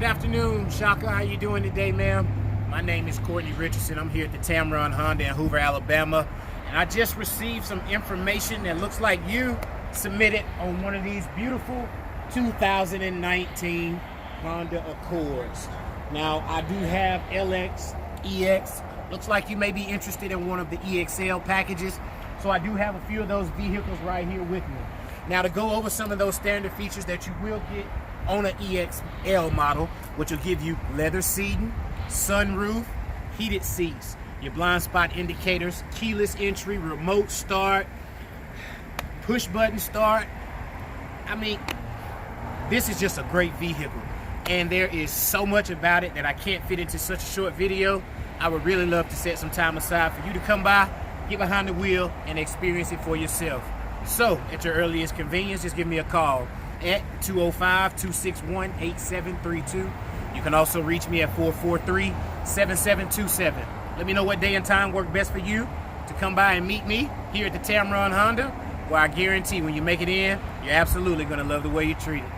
Good afternoon, Chaka. How you doing today, ma'am? My name is Courtney Richardson. I'm here at the Tameron Honda in Hoover, Alabama. And I just received some information that looks like you submitted on one of these beautiful 2019 Honda Accords. Now, I do have LX, EX. Looks like you may be interested in one of the EXL packages. So I do have a few of those vehicles right here with me. Now, to go over some of those standard features that you will get on an EXL model, which will give you leather seating, sunroof, heated seats, your blind spot indicators, keyless entry, remote start, push button start. I mean, this is just a great vehicle, and there is so much about it that I can't fit into such a short video. I would really love to set some time aside for you to come by, get behind the wheel, and experience it for yourself. So, at your earliest convenience, just give me a call at 205-261-8732. You can also reach me at 443-7727. Let me know what day and time work best for you to come by and meet me here at the Tameron Honda, where I guarantee when you make it in, you're absolutely going to love the way you're treated.